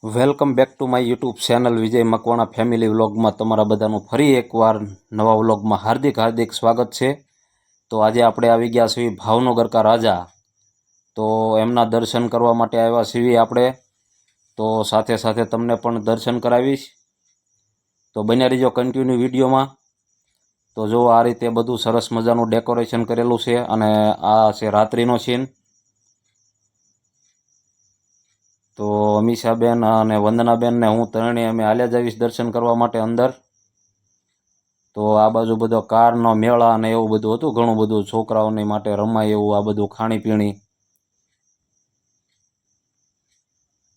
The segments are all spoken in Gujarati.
Welcome back to my YouTube channel Vijay Makwana family વ્લોગમાં તમારા બધાનું ફરી એકવાર નવા વ્લોગમાં હાર્દિક સ્વાગત છે। તો આજે આપણે આવી ગયા છીએ ભાવનગર કા રાજા, તો એમના દર્શન કરવા માટે આવ્યા છીએ આપણે। તો સાથે સાથે તમને પણ દર્શન કરાવીશ, તો બન્યા રહીજો કન્ટિન્યુ વિડીયોમાં। તો જો આ રીતે બધું સરસ મજાનું ડેકોરેશન કરેલું છે અને આ છે રાત્રિનો સીન। તો અમીષાબેન અને વંદનાબેન ને હું ત્રણેય અમે હાલ્યા જઈશ દર્શન કરવા માટે અંદર। તો આ બાજુ બધો કારનો મેળા અને એવું બધું હતું, ઘણું બધું છોકરાઓની માટે રમાય એવું આ બધું ખાણીપીણી।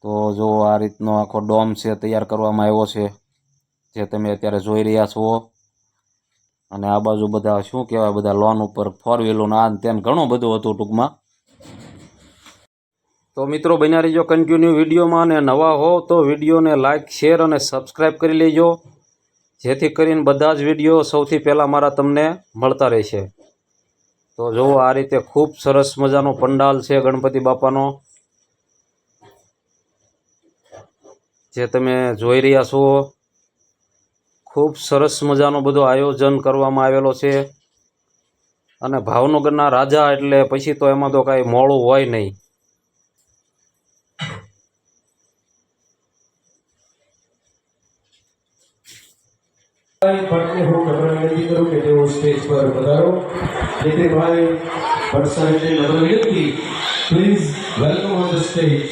તો જો આ રીતનો આખો ડોમ છે તૈયાર કરવામાં આવ્યો છે, જે તમે અત્યારે જોઈ રહ્યા છો। અને આ બાજુ બધા શું કહેવાય, બધા લોન ઉપર ફોર વ્હીલર આ તેને ઘણું બધું હતું ટૂંકમાં। તો મિત્રો બન્યા રહીજો કન્ટિન્યુ વિડીયોમાં, અને નવા હો તો વિડીયોને લાઇક શેર અને સબસ્ક્રાઈબ કરી લેજો, જેથી કરીને બધા જ વિડીયો સૌથી પહેલાં મારા તમને મળતા રહેશે। તો જો આ રીતે ખૂબ સરસ મજાનો પંડાલ છે ગણપતિ બાપાનો, જે તમે જોઈ રહ્યા છો। ખૂબ સરસ મજાનો બધો આયોજન કરવામાં આવેલો છે, અને ભાવનગરના રાજા એટલે પછી તો એમાં તો કાંઈ મોડું હોય નહીં। पढ़ते हो नम्र विनती करूं कि वो स्टेज पर पधारो। नितिन भाई पर्सनली नम्र विनती, please welcome on the stage.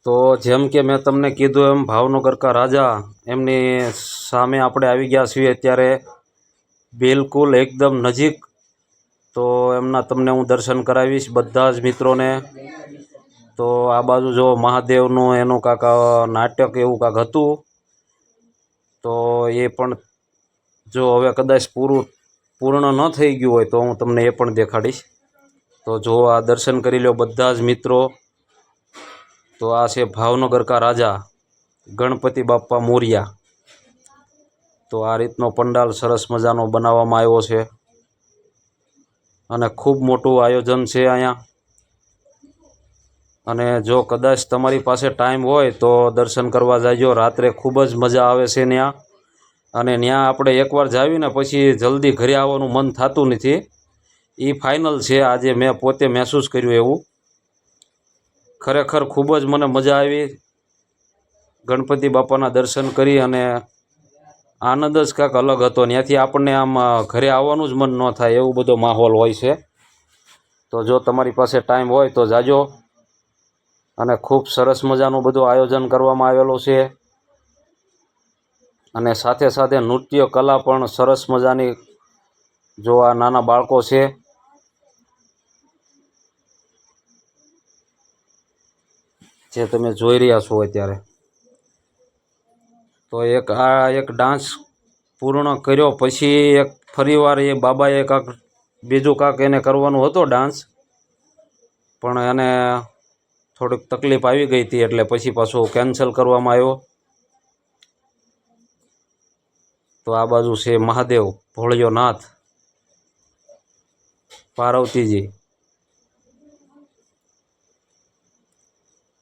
તો જેમ કે મેં તમને કીધું એમ ભાવનગર કા રાજા એમની સામે આપણે આવી ગયા છીએ અત્યારે, બિલકુલ એકદમ નજીક। તો એમના તમને હું દર્શન કરાવીશ બધા જ મિત્રોને। તો આ બાજુ જો મહાદેવનું એનું કાંક નાટક એવું કાંક હતું, તો એ પણ જો હવે કદાચ પૂર્ણ ન થઈ ગયું હોય તો હું તમને એ પણ દેખાડીશ। તો જો આ દર્શન કરી લો બધા જ મિત્રો। તો આ છે ભાવનગર કા રાજા ગણપતિ બાપ્પા મોરિયા। તો આ રીતનો પંડાલ સરસ મજાનો બનાવવામાં આવ્યો છે, અને ખૂબ મોટું આયોજન છે અહીંયા। અને જો કદાચ તમારી પાસે ટાઈમ હોય તો દર્શન કરવા જાજો, રાત્રે ખૂબ જ મજા આવે છે ત્યાં। અને ત્યાં આપણે એકવાર જાવીને પછી જલ્દી ઘરે આવવાનું મન થતું નથી, એ ફાઇનલ છે, આજે મેં પોતે મહેસૂસ કર્યું એવું। ખરેખર ખૂબ જ મને મજા આવી ગણપતિ બાપાના દર્શન કરી, અને આનંદ જ કાંઈક અલગ હતો। ત્યાંથી આપણને આમ ઘરે આવવાનું જ મન ન થાય એવું બધો માહોલ હોય છે। તો જો તમારી પાસે ટાઈમ હોય તો જાજો, અને ખૂબ સરસ મજાનું બધું આયોજન કરવામાં આવેલું છે। અને સાથે સાથે નૃત્ય કલા પણ સરસ મજાની, જો આ નાના બાળકો છે જે તમે જોઈ રહ્યા છો અત્યારે। તો એક ડાન્સ પૂર્ણ કર્યો પછી એક ફરીવાર એ બાબાએ કાંક બીજું કાંક એને કરવાનું હતો ડાન્સ, પણ એને થોડીક તકલીફ આવી ગઈ હતી એટલે પછી પાછું કેન્સલ કરવામાં આવ્યો। તો આ બાજુ છે મહાદેવ ભોળિયો નાથ પાર્વતીજી।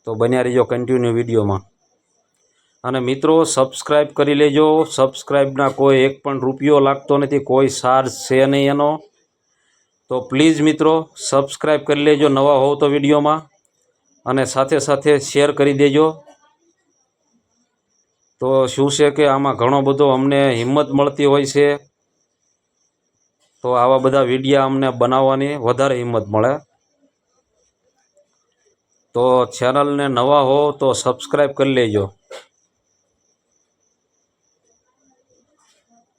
તો બન્યા રહીજો કન્ટિન્યુ વિડીયોમાં, અને મિત્રો સબસ્ક્રાઈબ કરી લેજો। સબસ્ક્રાઈબના કોઈ એક પણ રૂપિયો લાગતો નથી, કોઈ ચાર્જ છે નહીં એનો। તો પ્લીઝ મિત્રો સબસ્ક્રાઈબ કરી લેજો નવા હોવ તો વિડીયોમાં, અને સાથે સાથે શેર કરી દેજો। તો શું છે કે આમાં ઘણો બધો અમને હિંમત મળતી હોય છે, તો આવા બધા વિડીયા અમને બનાવવાની વધારે હિંમત મળે। તો ચેનલને નવા હો તો સબસ્ક્રાઈબ કરી લેજો।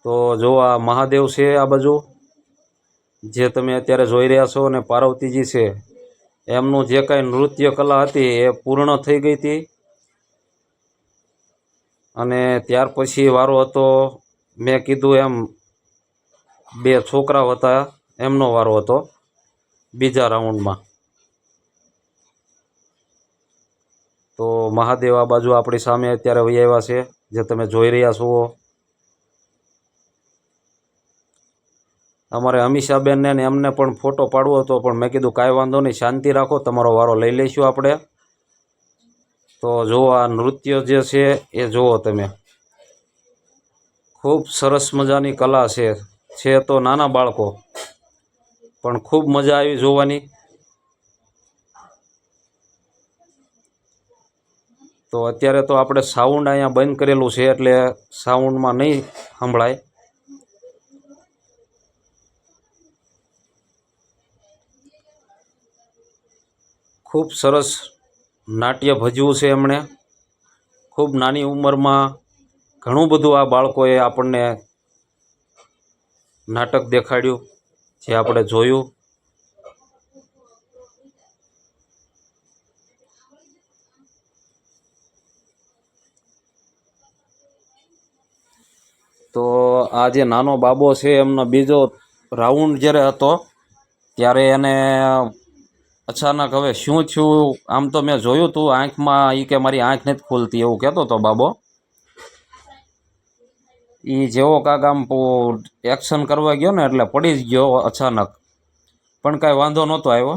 તો જો આ મહાદેવ છે આ બાજુ જે તમે અત્યારે જોઈ રહ્યા છો, અને પાર્વતીજી છે, એમનું જે કાંઈ નૃત્ય કલા હતી એ પૂર્ણ થઈ ગઈ હતી। અને ત્યાર પછી વારો હતો, મેં કીધું એમ બે છોકરાઓ હતા એમનો વારો હતો બીજા રાઉન્ડમાં। તો મહાદેવ આ બાજુ આપણી સામે અત્યારે વહી આવ્યા છે, જે તમે જોઈ રહ્યા છો। અમારે અમીષાબેનને ને એમને પણ ફોટો પાડવો હતો, પણ મેં કીધું કાંઈ વાંધો નહીં, શાંતિ રાખો, તમારો વારો લઈ લઈશું આપણે. તો જુઓ આ નૃત્ય જે છે એ જુઓ તમે, ખૂબ સરસ મજાની કલા છે તો નાના બાળકો પણ ખૂબ મજા આવી જોવાની. તો અત્યારે તો આપણે સાઉન્ડ અહીંયા બંધ કરેલું છે એટલે સાઉન્ડમાં નહીં સંભળાય. ખૂબ સરસ નાટ્ય ભજવું છે એમણે. ખૂબ નાની ઉંમરમાં ઘણું બધું આ બાળકોએ આપણને નાટક દેખાડ્યું, જે આપણે જોયું. તો આ જે નાનો બાબો છે એમનો બીજો રાઉન્ડ જ્યારે હતો ત્યારે એને અચાનક હવે શું થયું, આમ તો મેં જોયું હતું આંખમાં, એ કે મારી આંખ નથી ખુલતી એવું કહેતો હતો બાબો. એ જેવો કાંક આમ એક્શન કરવા ગયો ને એટલે પડી જ ગયો અચાનક, પણ કાંઈ વાંધો નહોતો આવ્યો.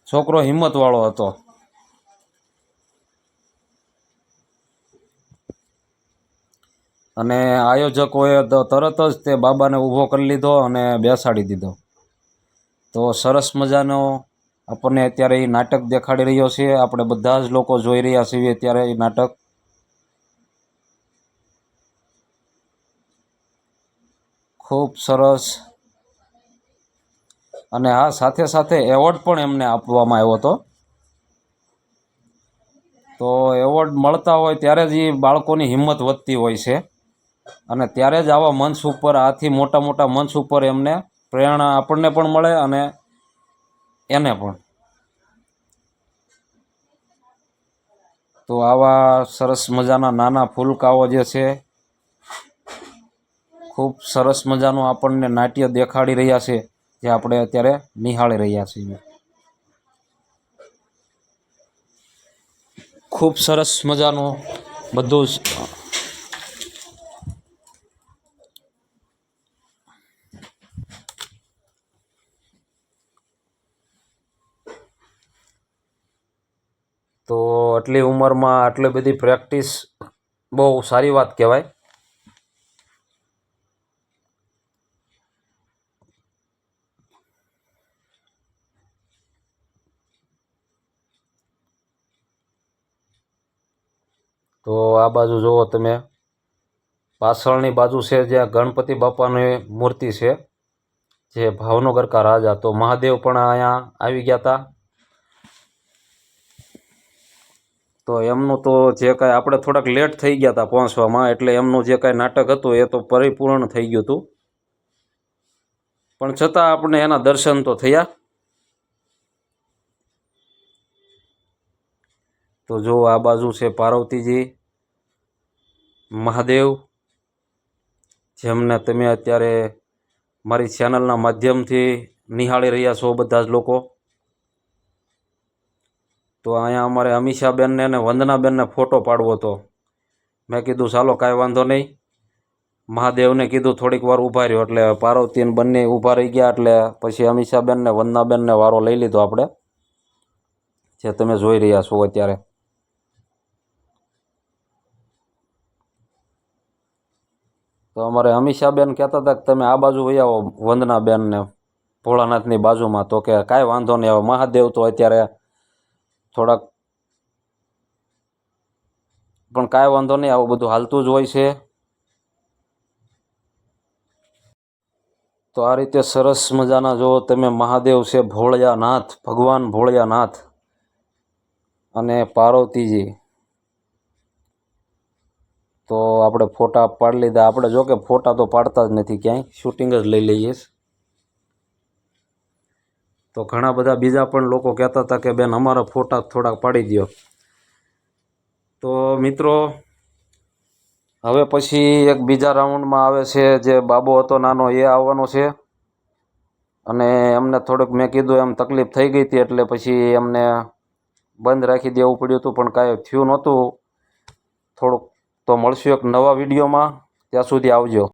છોકરો હિંમતવાળો હતો. અને આયોજકોએ તો તરત જ તે બાબાને ઊભો કરી લીધો અને બેસાડી દીધો. તો સરસ મજાનો આપણને અત્યારે એ નાટક દેખાડી રહ્યો છે. આપણે બધા જ લોકો જોઈ રહ્યા છીએ અત્યારે એ નાટક. ખૂબ સરસ. અને હા, સાથે સાથે એવોર્ડ પણ એમને આપવામાં આવ્યો હતો. તો એવોર્ડ મળતા હોય ત્યારે જ એ બાળકોની હિંમત વધતી હોય છે, અને ત્યારે જ આવા મંચ ઉપર, આથી મોટા મોટા મંચ ઉપર એમને પ્રેરણા આપણને પણ મળે અને એને પણ. તો આવા સરસ મજાના નાના ફૂલકાઓ જે છે, ખૂબ સરસ મજાનું આપણને નાટ્ય દેખાડી રહ્યા છે, જે આપણે અત્યારે નિહાળી રહ્યા છીએ. ખૂબ સરસ મજાનું બધું જ. તો આટલી ઉંમરમાં આટલી બધી પ્રેક્ટિસ બહુ સારી વાત કહેવાય. તો આ બાજુ જુઓ તમે, પાછળની બાજુ છે જ્યાં ગણપતિ બાપાની મૂર્તિ છે, જે ભાવનગર કા રાજા. તો મહાદેવ પણ અહીંયા આવી ગયા હતા. તો એમનું તો જે કાંઈ, આપણે થોડાક લેટ થઈ ગયા હતા પહોંચવામાં, એટલે એમનું જે કાંઈ નાટક હતું એ તો પરિપૂર્ણ થઈ ગયું હતું, પણ છતાં આપણે એના દર્શન તો થયા. તો જો આ બાજુ છે પાર્વતીજી, મહાદેવ, જેમને તમે અત્યારે મારી ચેનલના માધ્યમથી નિહાળી રહ્યા છો બધા જ લોકો. તો અહીંયા અમારે અમીષાબેનને અને વંદનાબેનને ફોટો પાડવો હતો. મેં કીધું ચાલો કાંઈ વાંધો નહીં. મહાદેવને કીધું થોડીક વાર ઊભા રહ્યો, એટલે પાર્વતીને બંને ઊભા રહી ગયા. એટલે પછી અમીષાબેનને વંદનાબેનને વારો લઈ લીધો આપણે, જે તમે જોઈ રહ્યા છો અત્યારે. તો અમારે અમીષાબેન કહેતા હતા કે તમે આ બાજુ વહી આવો વંદનાબેનને ભોળાનાથની બાજુમાં. તો કે કાંઈ વાંધો નહીં, આવે મહાદેવ તો અત્યારે થોડાક, પણ કાંઈ વાંધો નહીં, આવું બધું હાલતું જ હોય છે. તો આ રીતે સરસ મજાના જો તમે, મહાદેવ છે, ભોળિયાનાથ, ભગવાન ભોળિયાનાથ અને પાર્વતીજી. તો આપણે ફોટા પાડી લીધા. આપણે જો કે ફોટા તો પાડતા જ નથી ક્યાંય, શૂટિંગ જ લઈ લઈએ. તો ઘણા બધા બીજા પણ લોકો કહેતા હતા કે બેન અમારા ફોટા થોડાક પાડી દો. તો મિત્રો, હવે પછી એક બીજા રાઉન્ડમાં આવે છે, જે બાબો હતો નાનો એ આવવાનો છે. અને એમને થોડુંક મેં કીધું એમ તકલીફ થઈ ગઈ હતી, એટલે પછી એમને બંધ રાખી દેવું પડ્યું હતું, પણ કાંઈ થયું નહોતું. થોડુંક તો મળશું એક નવા વિડીયોમાં. ત્યાં સુધી આવજો.